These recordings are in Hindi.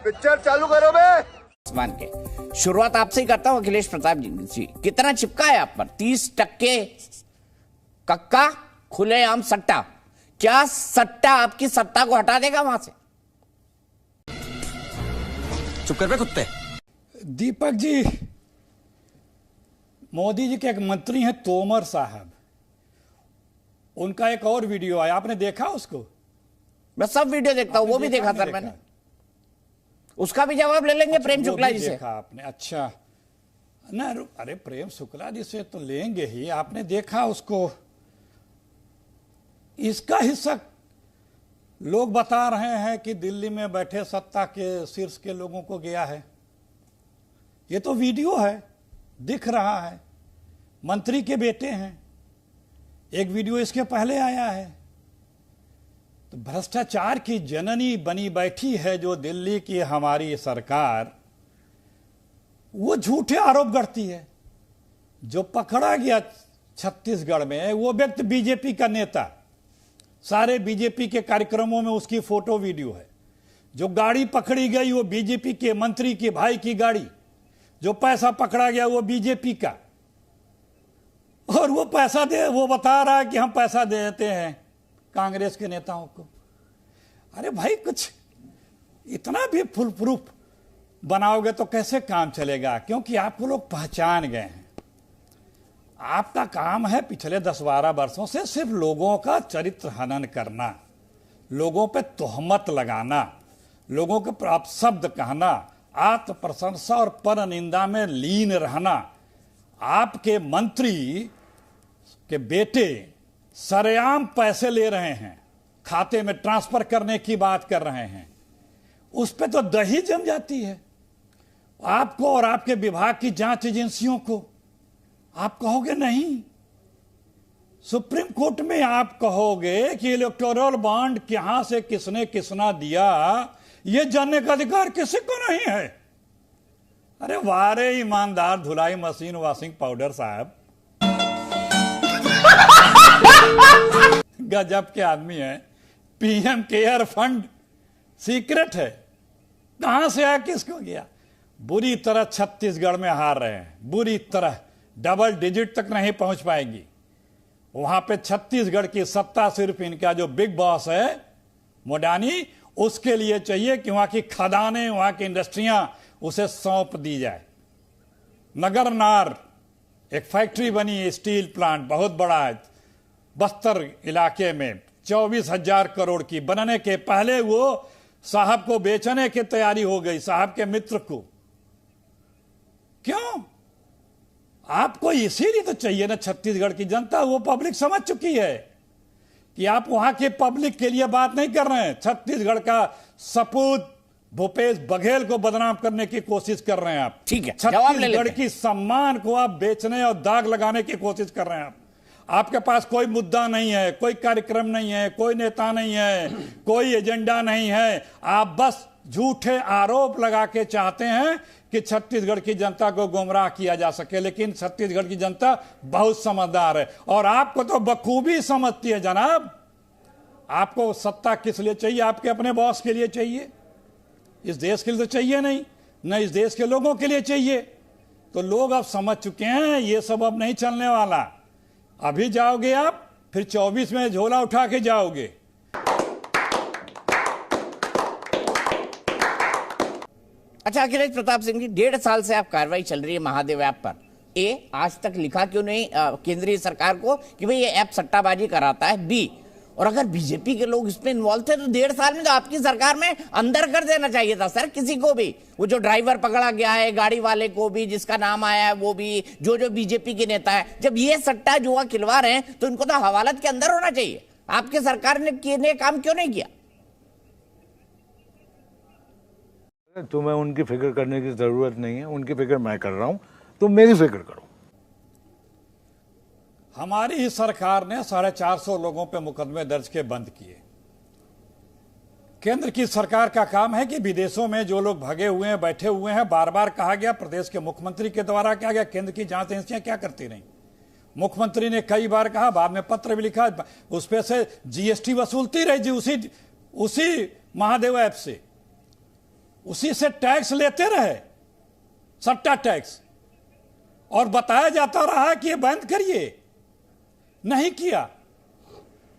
पिक्चर चालू करो बे। आसमान के शुरुआत आपसे ही करता हूं अखिलेश प्रताप जी, कितना चिपका है आप पर? 30% कक्का खुलेआम सट्टा। क्या सट्टा आपकी सत्ता को हटा देगा वहां से? चुप कर बे कुत्ते। दीपक जी, मोदी जी के एक मंत्री हैं तोमर साहब, उनका एक और वीडियो आया, आपने देखा उसको? मैं सब वीडियो देखता हूं, वो भी देखा सर मैंने। उसका भी जवाब ले लेंगे प्रेम शुक्ला जी से। देखा आपने? अच्छा ना, अरे प्रेम शुक्ला जी से तो लेंगे ही। आपने देखा उसको? इसका हिस्सा लोग बता रहे हैं कि दिल्ली में बैठे सत्ता के शीर्ष के लोगों को गया है। ये तो वीडियो है, दिख रहा है, मंत्री के बेटे हैं। एक वीडियो इसके पहले आया है। तो भ्रष्टाचार की जननी बनी बैठी है जो दिल्ली की हमारी सरकार, वो झूठे आरोप करती है। जो पकड़ा गया छत्तीसगढ़ में वो व्यक्ति बीजेपी का नेता, सारे बीजेपी के कार्यक्रमों में उसकी फोटो वीडियो है। जो गाड़ी पकड़ी गई वो बीजेपी के मंत्री के भाई की गाड़ी। जो पैसा पकड़ा गया वो बीजेपी का, और वो पैसा दे, वो बता रहा है कि हम पैसा देते हैं कांग्रेस के नेताओं को। अरे भाई, कुछ इतना भी फुल प्रूफ बनाओगे तो कैसे काम चलेगा? क्योंकि आपको लोग पहचान गए हैं। आपका काम है पिछले 10-12 वर्षों से सिर्फ लोगों का चरित्र हनन करना, लोगों पे तोहमत लगाना, लोगों के अपशब्द कहना, आत्म प्रशंसा और पर निंदा में लीन रहना। आपके मंत्री के बेटे सरेआम पैसे ले रहे हैं, खाते में ट्रांसफर करने की बात कर रहे हैं, उस पे तो दही जम जाती है। आपको और आपके विभाग की जांच एजेंसियों को आप कहोगे नहीं। सुप्रीम कोर्ट में आप कहोगे कि इलेक्टोरल बॉन्ड कहां से किसने किसना दिया, यह जानने का अधिकार किसी को नहीं है। अरे वारे ईमानदार धुलाई मशीन वॉशिंग पाउडर साहब, गजब के आदमी है। पीएम केयर फंड सीक्रेट है, कहां से आया, किसको गया? बुरी तरह छत्तीसगढ़ में हार रहे हैं, बुरी तरह। डबल डिजिट तक नहीं पहुंच पाएगी। वहां पे छत्तीसगढ़ की सत्ता सिर्फ इनका जो बिग बॉस है मोडानी, उसके लिए चाहिए कि वहां की खदानें, वहां की इंडस्ट्रियां उसे सौंप दी जाए। नगरनार एक फैक्ट्री बनी है, स्टील प्लांट बहुत बड़ा है बस्तर इलाके में, 24,000 करोड़ की। बनने के पहले वो साहब को बेचने की तैयारी हो गई, साहब के मित्र को। क्यों? आपको इसीलिए तो चाहिए ना छत्तीसगढ़ की जनता, वो पब्लिक समझ चुकी है कि आप वहां के पब्लिक के लिए बात नहीं कर रहे हैं। छत्तीसगढ़ का सपूत भूपेश बघेल को बदनाम करने की कोशिश कर रहे हैं आप। ठीक है, छत्तीसगढ़ की सम्मान को आप बेचने और दाग लगाने की कोशिश कर रहे हैं आप। आपके पास कोई मुद्दा नहीं है, कोई कार्यक्रम नहीं है, कोई नेता नहीं है, कोई एजेंडा नहीं है। आप बस झूठे आरोप लगा के चाहते हैं कि छत्तीसगढ़ की जनता को गुमराह किया जा सके। लेकिन छत्तीसगढ़ की जनता बहुत समझदार है और आपको तो बखूबी समझती है जनाब। आपको सत्ता किस लिए चाहिए? आपके अपने बॉस के लिए चाहिए, इस देश के लिए तो चाहिए नहीं, न इस देश के लोगों के लिए चाहिए। तो लोग अब समझ चुके हैं ये सब अब नहीं चलने वाला। अभी जाओगे आप, फिर 24 में झोला उठा के जाओगे। अच्छा अखिलेश प्रताप सिंह जी, 1.5 साल से आप कार्रवाई चल रही है महादेव ऐप पर। आज तक लिखा क्यों नहीं केंद्रीय सरकार को कि भाई ये ऐप सट्टाबाजी कराता है? बी, और अगर बीजेपी के लोग इसमें इन्वॉल्व थे तो 1.5 साल में तो आपकी सरकार में अंदर कर देना चाहिए था सर, किसी को भी। वो जो ड्राइवर पकड़ा गया है, गाड़ी वाले को भी, जिसका नाम आया है वो भी, जो बीजेपी के नेता है। जब ये सट्टा जुआ खिलवा रहे हैं तो इनको तो हवालत के अंदर होना चाहिए। आपकी सरकार ने काम क्यों नहीं किया? तुम्हें उनकी फिक्र करने की जरूरत नहीं है, उनकी फिक्र मैं कर रहा हूं, तुम मेरी फिक्र करो। हमारी ही सरकार ने 450 लोगों पे मुकदमे दर्ज के बंद किए। केंद्र की सरकार का काम है कि विदेशों में जो लोग भगे हुए हैं, बैठे हुए हैं, बार बार कहा गया, प्रदेश के मुख्यमंत्री के द्वारा कहा गया, केंद्र की जांच एजेंसियां क्या करती रही। मुख्यमंत्री ने कई बार कहा, बाद में पत्र भी लिखा, उस पे से जीएसटी वसूलती रही जी उसी महादेव ऐप से। उसी से टैक्स लेते रहे, सट्टा टैक्स, और बताया जाता रहा कि ये बंद करिए, नहीं किया।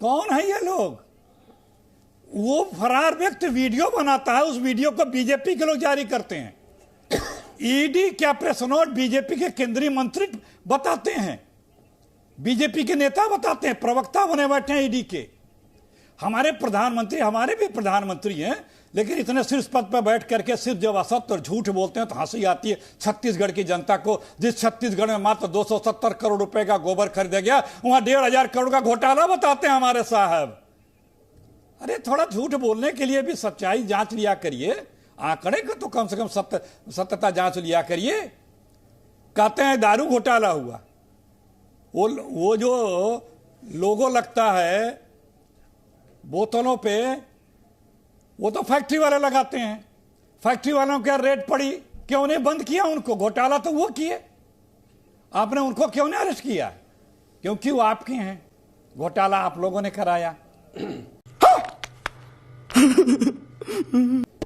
कौन है ये लोग? वो फरार व्यक्ति वीडियो बनाता है, उस वीडियो को बीजेपी के लोग जारी करते हैं। ईडी क्या प्रेस नोट बीजेपी के केंद्रीय मंत्री बताते हैं, बीजेपी के नेता बताते हैं, प्रवक्ता बने बैठे हैं ईडी के। हमारे प्रधानमंत्री, हमारे भी प्रधानमंत्री हैं, लेकिन इतने शीर्ष पद पर बैठ करके सिर्फ जब असत्य और झूठ बोलते हैं तो हंसी आती है। छत्तीसगढ़ की जनता को, जिस छत्तीसगढ़ में मात्र 270 करोड़ रुपए का गोबर खरीदा गया, वहां 1,500 करोड़ का घोटाला बताते हैं हमारे साहब। अरे थोड़ा झूठ बोलने के लिए भी सच्चाई जांच लिया करिए, आंकड़े का तो कम से कम सत्यता जांच लिया करिए। कहते हैं दारू घोटाला हुआ, वो जो लोगो लगता है बोतलों पे, वो तो फैक्ट्री वाले लगाते हैं। फैक्ट्री वालों क्या रेट पड़ी, क्यों नहीं बंद किया उनको? घोटाला तो वो किए, आपने उनको क्यों नहीं अरेस्ट किया? क्योंकि वो आपके हैं, घोटाला आप लोगों ने कराया।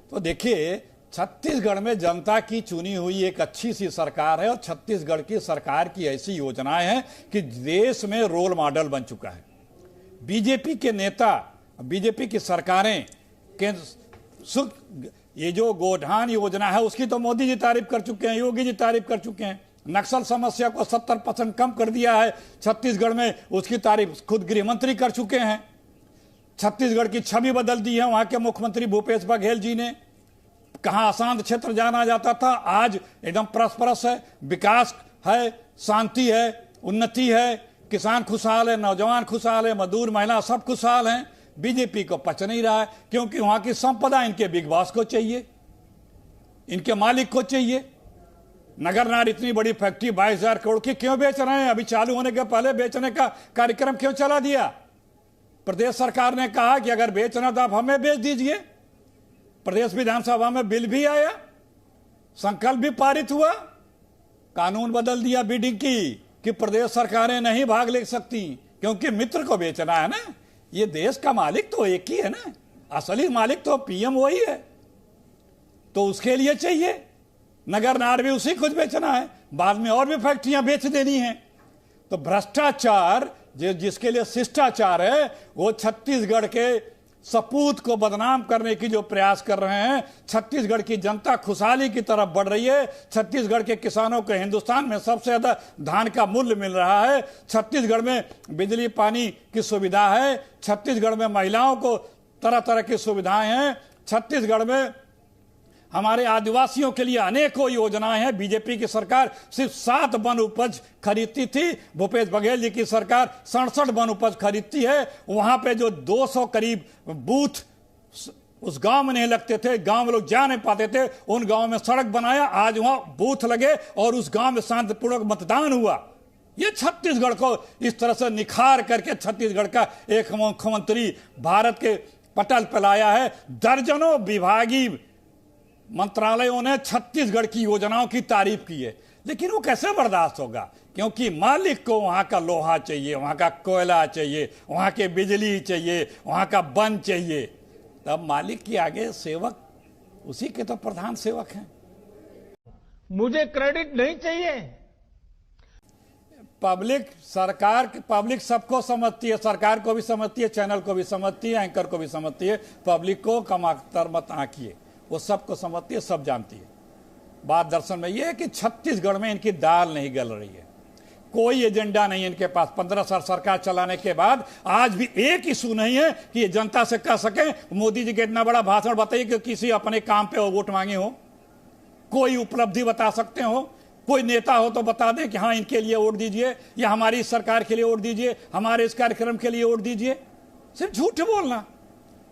तो देखिए, छत्तीसगढ़ में जनता की चुनी हुई एक अच्छी सी सरकार है, और छत्तीसगढ़ की सरकार की ऐसी योजनाएं हैं कि देश में रोल मॉडल बन चुका है। बीजेपी के नेता, बीजेपी की सरकारें, ये जो गोधान योजना है उसकी तो मोदी जी तारीफ कर चुके हैं, योगी जी तारीफ कर चुके हैं। नक्सल समस्या को 70% कम कर दिया है छत्तीसगढ़ में, उसकी तारीफ खुद गृह मंत्री कर चुके हैं। छत्तीसगढ़ की छवि बदल दी है वहां के मुख्यमंत्री भूपेश बघेल जी ने। कहां अशांत क्षेत्र जाना जाता था, आज एकदम परस्परस है, विकास है, शांति है, उन्नति है, किसान खुशहाल है, नौजवान खुशहाल है, मजदूर महिला सब खुशहाल हैं। बीजेपी को पच नहीं रहा है, क्योंकि वहां की संपदा इनके बिग बॉस को चाहिए, इनके मालिक को चाहिए। नगरनार इतनी बड़ी फैक्ट्री 22,000 करोड़ की क्यों बेच रहे हैं? अभी चालू होने के पहले बेचने का कार्यक्रम क्यों चला दिया? प्रदेश सरकार ने कहा कि अगर बेचना तो आप हमें बेच दीजिए। प्रदेश विधानसभा में बिल भी आया, संकल्प भी पारित हुआ, कानून बदल दिया बिडिंग की कि प्रदेश सरकारें नहीं भाग ले सकती, क्योंकि मित्र को बेचना है ना। ये देश का मालिक तो एक ही है ना, असली मालिक तो पीएम वही है, तो उसके लिए चाहिए। नगरनार भी उसी खुद बेचना है, बाद में और भी फैक्ट्रियां बेच देनी है। तो भ्रष्टाचार जिसके लिए शिष्टाचार है, वो छत्तीसगढ़ के सपूत को बदनाम करने की जो प्रयास कर रहे हैं। छत्तीसगढ़ की जनता खुशहाली की तरफ बढ़ रही है। छत्तीसगढ़ के किसानों को हिंदुस्तान में सबसे ज्यादा धान का मूल्य मिल रहा है। छत्तीसगढ़ में बिजली पानी की सुविधा है। छत्तीसगढ़ में महिलाओं को तरह तरह की सुविधाएं हैं। छत्तीसगढ़ में हमारे आदिवासियों के लिए अनेकों योजनाएं हैं। बीजेपी की सरकार सिर्फ 7 वन उपज खरीदती थी, भूपेश बघेल जी की सरकार 67 वन उपज खरीदती है। वहां पे जो 200 करीब बूथ उस गांव में नहीं लगते थे, गांव में लोग जा नहीं पाते थे, उन गांव में सड़क बनाया, आज वहां बूथ लगे और उस गांव में शांतिपूर्वक मतदान हुआ। ये छत्तीसगढ़ को इस तरह से निखार करके छत्तीसगढ़ का एक मुख्यमंत्री भारत के पटल पर लाया है। दर्जनों विभागीय मंत्रालयों ने छत्तीसगढ़ की योजनाओं की तारीफ की है, लेकिन वो कैसे बर्दाश्त होगा? क्योंकि मालिक को वहां का लोहा चाहिए, वहां का कोयला चाहिए, वहां के बिजली चाहिए, वहां का वन चाहिए। तब मालिक के आगे सेवक उसी के तो प्रधान सेवक हैं। मुझे क्रेडिट नहीं चाहिए। पब्लिक सरकार, पब्लिक सबको समझती है, सरकार को भी समझती है, चैनल को भी समझती है, एंकर को भी समझती है। पब्लिक को कमातर मत आंकिए, वो सबको समझती है, सब जानती है। बात दरअसल में ये है कि छत्तीसगढ़ में इनकी दाल नहीं गल रही है, कोई एजेंडा नहीं है इनके पास। 15 साल सरकार चलाने के बाद आज भी एक इशू नहीं है कि ये जनता से कह सके मोदी जी के इतना बड़ा भाषण बताइए कि किसी अपने काम पे वोट मांगे हो, कोई उपलब्धि बता सकते हो, कोई नेता हो तो बता दें कि हाँ इनके लिए वोट दीजिए, या हमारी सरकार के लिए वोट दीजिए, हमारे इस कार्यक्रम के लिए वोट दीजिए। सिर्फ झूठ बोलना,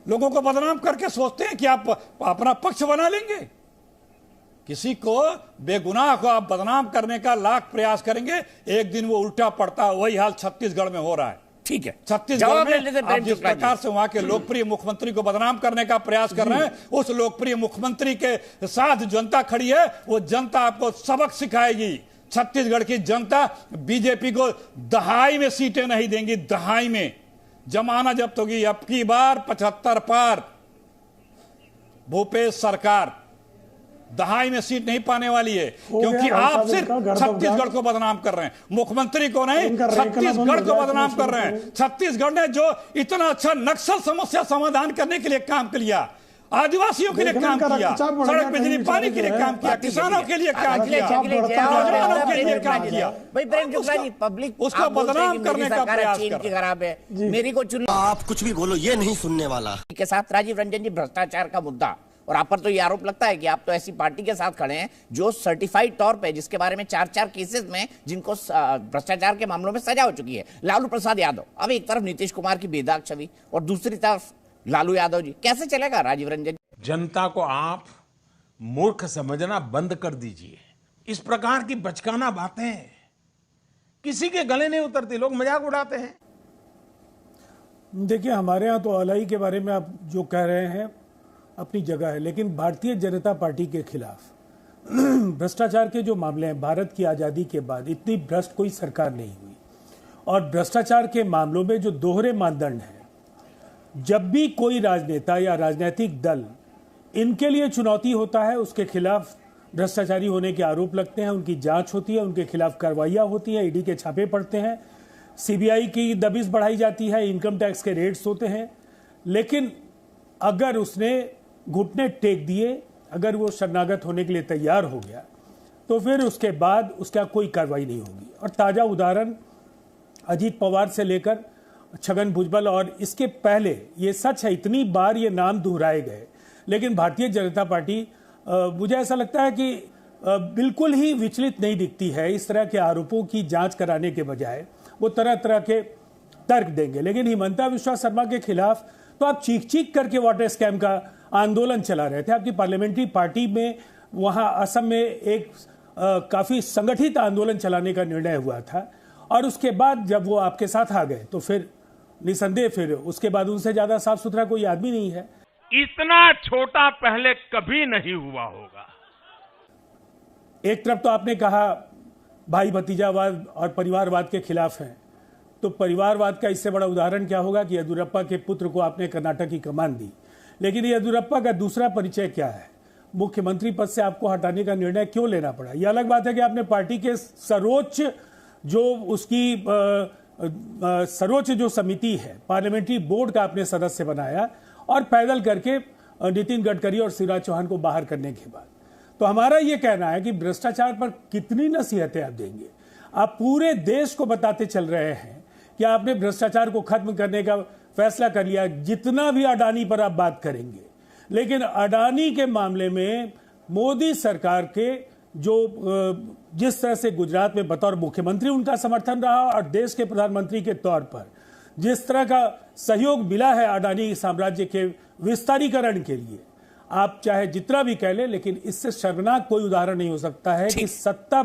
लोगों को बदनाम करके सोचते हैं कि आप अपना पक्ष बना लेंगे। किसी को बेगुनाह को आप बदनाम करने का लाख प्रयास करेंगे, एक दिन वो उल्टा पड़ता है। वही हाल छत्तीसगढ़ में हो रहा है। ठीक है, छत्तीसगढ़ में आप जिस प्रकार से वहां के लोकप्रिय मुख्यमंत्री को बदनाम करने का प्रयास कर रहे हैं, उस लोकप्रिय मुख्यमंत्री के साथ जनता खड़ी है। वो जनता आपको सबक सिखाएगी। छत्तीसगढ़ की जनता बीजेपी को दहाई में सीटें नहीं देंगी, दहाई में। जमाना जब्त होगी। अब की बार 75 पार भूपेश सरकार दहाई में सीट नहीं पाने वाली है, क्योंकि गया, आप सिर्फ इनका गढ़ छत्तीसगढ़ को बदनाम कर रहे हैं, मुख्यमंत्री को नहीं, इनका रैंक छत्तीसगढ़ को नंबर बदनाम कर रहे हैं। छत्तीसगढ़ ने जो इतना अच्छा नक्सल समस्या समाधान करने के लिए काम किया, आदिवासियों के लिए काम किया, सड़क बिजली पानी के लिए काम किया, किसानों के लिए काम किया, नौजवानों के लिए काम किया, भाई प्रेम शुक्ला जी, पब्लिक उसको बदनाम करने का प्रयास कर की खराब है, मेरी को चुन आप कुछ भी बोलो, ये नहीं सुनने वाला। के साथ राजीव रंजन जी, भ्रष्टाचार का मुद्दा, और आप पर तो ये आरोप लगता है कि आप तो ऐसी पार्टी के साथ खड़े हैं जो सर्टिफाइड तौर पे, जिसके बारे में 4 केसेस में जिनको भ्रष्टाचार के मामलों में सजा हो चुकी है, लालू प्रसाद यादव। अब एक तरफ नीतीश कुमार की बेदाग छवि और दूसरी तरफ लालू यादव जी, कैसे चलेगा राजीव रंजन? जनता को आप मूर्ख समझना बंद कर दीजिए। इस प्रकार की बचकाना बातें किसी के गले नहीं उतरती, लोग मजाक उड़ाते हैं। देखिए, हमारे यहाँ तो अलाई के बारे में आप जो कह रहे हैं अपनी जगह है, लेकिन भारतीय जनता पार्टी के खिलाफ भ्रष्टाचार के जो मामले हैं, भारत की आज़ादी के बाद इतनी भ्रष्ट कोई सरकार नहीं हुई, और भ्रष्टाचार के मामलों में जो दोहरे मानदंड हैं, जब भी कोई राजनेता या राजनीतिक दल इनके लिए चुनौती होता है, उसके खिलाफ भ्रष्टाचारी होने के आरोप लगते हैं, उनकी जांच होती है, उनके खिलाफ कार्रवाइयां होती हैं, ईडी के छापे पड़ते हैं, सीबीआई की दबिश बढ़ाई जाती है, इनकम टैक्स के रेड्स होते हैं। लेकिन अगर उसने घुटने टेक दिए, अगर वो शरणागत होने के लिए तैयार हो गया, तो फिर उसके बाद उसका कोई कार्रवाई नहीं होगी। और ताज़ा उदाहरण अजीत पवार से लेकर छगन भुजबल, और इसके पहले, ये सच है इतनी बार ये नाम दोहराए गए, लेकिन भारतीय जनता पार्टी मुझे ऐसा लगता है कि बिल्कुल ही विचलित नहीं दिखती है। इस तरह के आरोपों की जांच कराने के बजाय वो तरह तरह के तर्क देंगे। लेकिन हिमंता बिस्वा शर्मा के खिलाफ तो आप चीख चीख करके वाटर स्कैम का आंदोलन चला रहे थे। आपकी पार्लियामेंट्री पार्टी में वहां असम में एक काफी संगठित आंदोलन चलाने का निर्णय हुआ था, और उसके बाद जब वो आपके साथ आ गए तो फिर निसंदेह फिर उसके बाद उनसे ज्यादा साफ सुथरा कोई आदमी नहीं है। इतना छोटा पहले कभी नहीं हुआ होगा। एक तरफ तो आपने कहा भाई भतीजावाद और परिवारवाद के खिलाफ हैं, तो परिवारवाद का इससे बड़ा उदाहरण क्या होगा कि येदियुरप्पा के पुत्र को आपने कर्नाटक की कमान दी। लेकिन येदियुरप्पा का दूसरा परिचय क्या है? मुख्यमंत्री पद से आपको हटाने का निर्णय क्यों लेना पड़ा? यह अलग बात है कि आपने पार्टी के सर्वोच्च जो उसकी सर्वोच्च जो समिति है, पार्लियामेंट्री बोर्ड का आपने सदस्य बनाया, और पैदल करके नितिन गडकरी और शिवराज चौहान को बाहर करने के बाद। तो हमारा यह कहना है कि भ्रष्टाचार पर कितनी नसीहतें आप देंगे? आप पूरे देश को बताते चल रहे हैं कि आपने भ्रष्टाचार को खत्म करने का फैसला कर लिया। जितना भी अडानी पर आप बात करेंगे, लेकिन अडानी के मामले में मोदी सरकार के जो जिस तरह से गुजरात में बतौर मुख्यमंत्री उनका समर्थन रहा, और देश के प्रधानमंत्री के तौर पर जिस तरह का सहयोग मिला है अडानी साम्राज्य के विस्तारीकरण के लिए, आप चाहे जितना भी कह लें, लेकिन इससे शर्मनाक कोई उदाहरण नहीं हो सकता है कि सत्ता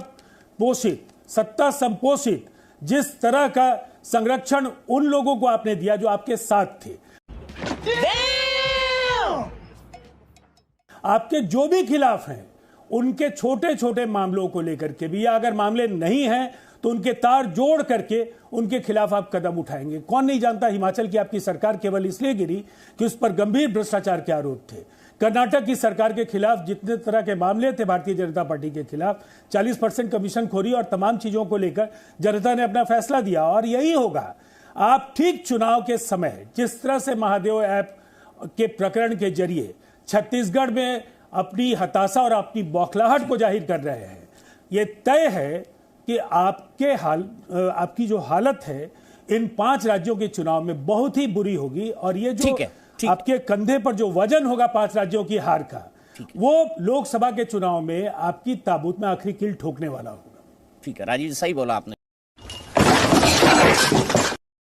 पोषित, सत्ता संपोषित जिस तरह का संरक्षण उन लोगों को आपने दिया जो आपके साथ थे। आपके जो भी खिलाफ हैं, उनके छोटे छोटे मामलों को लेकर के भी, या अगर मामले नहीं हैं तो उनके तार जोड़ करके उनके खिलाफ आप कदम उठाएंगे। कौन नहीं जानता हिमाचल की आपकी सरकार केवल इसलिए गिरी कि उस पर गंभीर भ्रष्टाचार के आरोप थे। कर्नाटक की सरकार के खिलाफ जितने तरह के मामले थे भारतीय जनता पार्टी के खिलाफ, 40% कमीशन खोरी और तमाम चीजों को लेकर जनता ने अपना फैसला दिया, और यही होगा। आप ठीक चुनाव के समय जिस तरह से महादेव ऐप के प्रकरण के जरिए छत्तीसगढ़ में अपनी हताशा और अपनी बौखलाहट को जाहिर कर रहे हैं, ये तय है कि आपकी जो हालत है इन 5 राज्यों के चुनाव में बहुत ही बुरी होगी। और ये जो आपके कंधे पर जो वजन होगा 5 राज्यों की हार का, वो लोकसभा के चुनाव में आपकी ताबूत में आखिरी कील ठोकने वाला होगा। ठीक है राजीव, सही बोला आपने।